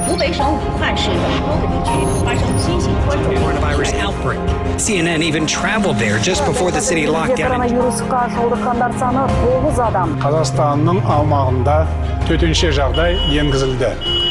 湖北省武汉市等多个地区发生新型冠状 coronavirus outbreak. CNN even traveled there just before the city locked down. Коронавирусқа шалдыққандар саны 9 адам. Қазақстанның аумағында төтенше жағдай енгізілді.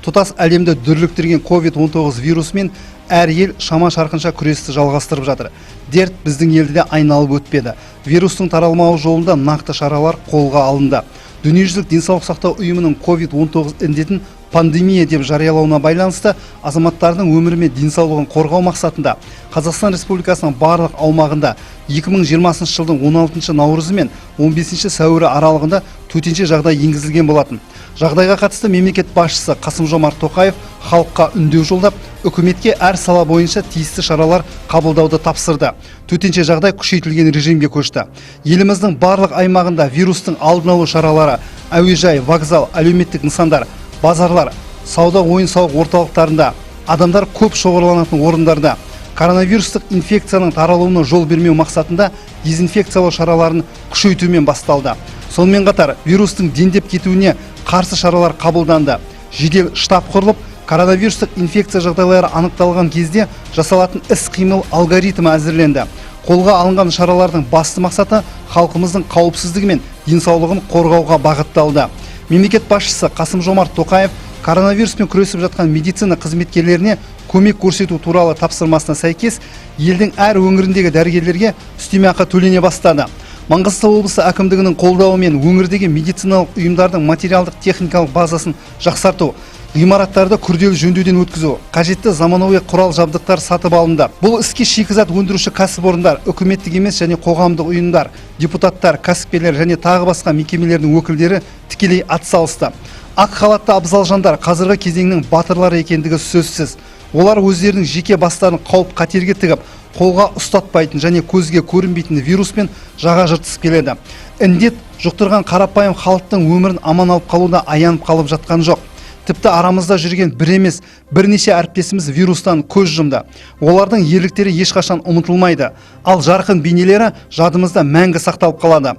Тұтас әлемді дүрліктірген COVID-19 вирусымен әр ел шама шарқынша күресті жалғастырып жатыр. Дерт біздің елді де айналып өтпеді. Вирустың таралмауы жолында нақты шаралар қолға алынды. Дүниежүзілік денсаулық сақтау ұйымының COVID-19 індетін пандемия деп жариялауына байланысты азаматтардың өмірі мен денсаулығын қорғау мақсатында Қазақстан Республикасының барлық аумағында 2020 жылдың 16 наурызы мен 15 сәуірі аралығында төтенше жағдай енгізілген болатын. Жағдайға қатысты мемлекет басшысы Қасым-Жомарт Тоқаев халыққа үндеу жолдап, үкіметке әр сала бойынша тиісті шаралар қабылдауды тапсырды. Төтенше жағдай күшейтілген режимге көшті. Еліміздің барлық аймағында вирустың алдын алу шаралары, әуежай, вокзал, әлеуметтік нысандар, базарлар, сауда ойын-сауық орталықтарында, адамдар көп шоғырланатын орындарда коронавирустық инфекцияның таралуына жол бермеу мақсатында дезинфекциялау шараларын күшейтумен басталды. Сонымен қатар вирустың дендеп кетуіне қарсы шаралар қабылданды. Жедел штаб құрылып, коронавирустық инфекция жағдайлары анықталған кезде жасалатын іс-қимыл алгоритмі әзірленді. Қолға алынған шаралардың басты мақсаты халқымыздың қауіпсіздігі мен денсаулығын қорғауға бағытталды. Мемлекет басшысы Қасым-Жомарт Тоқаев коронавируспен күресіп жатқан медицина қызметкерлеріне көмек көрсету туралы тапсырмасына сәйкес елдің әр өңіріндегі дәрігерлерге үстемеақы төлене бастады. Маңғыстау облысы әкімдігінің қолдауымен өңірдегі медициналық ұйымдардың материалдық техникалық базасын жақсарту, ғимараттарды күрделі жөндеуден өткізу, қажетті заманауи құрал жабдықтар сатып алынды. Бұл іске шикізат өндіруші кәсіпорындар, үкіметтік емес және қоғамдық ұйымдар, депутаттар, кәсіпкерлер және тағы басқа мекемелердің өкілдері тікелей атсалысты. Ақ халатты абзал жандар қазіргі кезеңнің батырлары екендігі сөзсіз. Олар өздерінің жеке бастарын қауіп қатерге тігіп, қолға ұстатпайтын және көзге көрінбейтін вируспен жаға жыртысып келеді. Індет жұқтырған қарапайым халықтың өмірін аман алып қалуда аянып қалып жатқан жоқ. Тіпті арамызда жүрген бір емес, бірнеше әріптесіміз вирустан көз жұмды. Олардың ерліктері ешқашан ұмытылмайды, ал жарқын бейнелері жадымызда мәңгі сақталып қалады.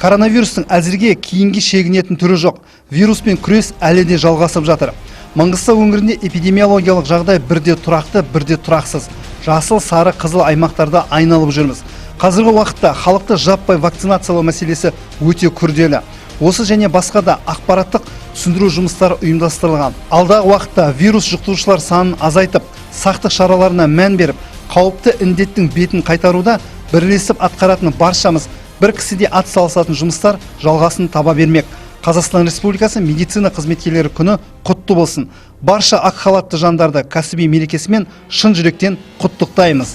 Коронавирустың әзірге кейінге шегінетін түрі жоқ. Вируспен күрес әлі де жалғасып жатыр. Маңғыстау өңірінде эпидемиологиялық жағдай бірде тұрақты, бірде тұрақсыз. Жасыл, сары, қызыл аймақтарда айналып жүрміз. Қазіргі уақытта халықты жаппай вакцинациялау мәселесі өте күрделі. Осы және басқа да ақпараттық түсіндіру жұмыстары ұйымдастырылған. Алдағы уақытта вирус жұқтырушылар санын азайтып, сақтық шараларына мән беріп, қауіпті індеттің бетін қайтаруда бірлесіп атқаратын баршамыз бір кісіде ат салысатын жұмыстар жалғасын таба бермек. Қазақстан Республикасы медицина қызметкерлері күні құтты болсын. Барша ақ халатты жандарды кәсіби мерекесімен шын жүректен құттықтаймыз.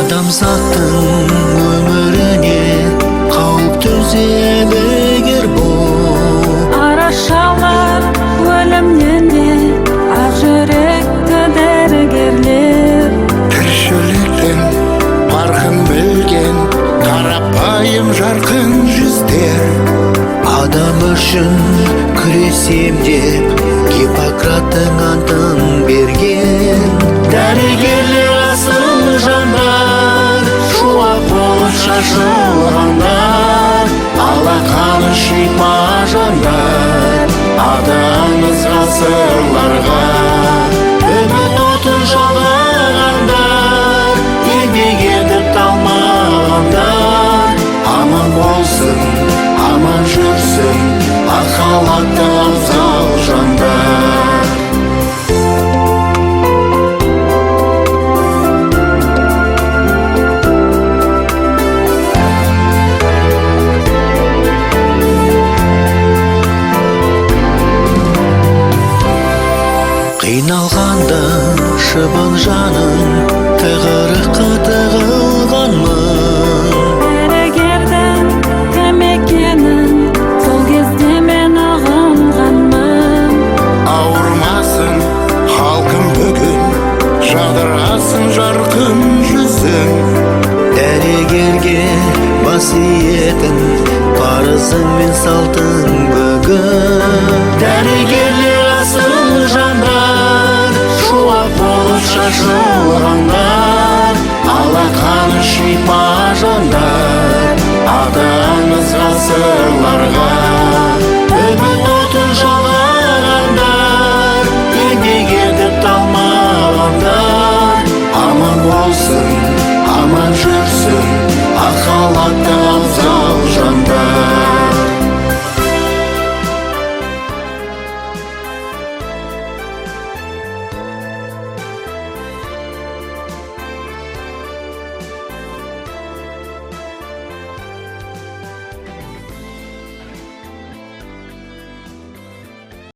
Адамзаттың өміріне қауіп төзем егер бұл Арашалар өлімнен де ақ жүректі дәрігерлер тіршіліктің парқын білген қарапайым жарқын жүздер адам үшін күресем деп Гиппократтың антын берген дәрігерлер асыл жандар шуақ шашылғандар, алақаны шипа жандар, адамыз ғасырларға. Үміт отын жалғағандар, еңбек етіп талмағандар, аман болсын, аман жүрсін, ақ халатты абзал жандар. Қиналғанда шыбын жаным, тығырыққа тығылғанмын. Дәрігердің кім екенін сол кезде мен ұғынғанмын. Ауырмасын халқым бүгін, жадырасын жарқын жүзің. Дәрігерге бас иетін парызың мен салтың бүгін. Дәрігерлер асыл жандар, шуақ болып шашылғандар, алақаны шипа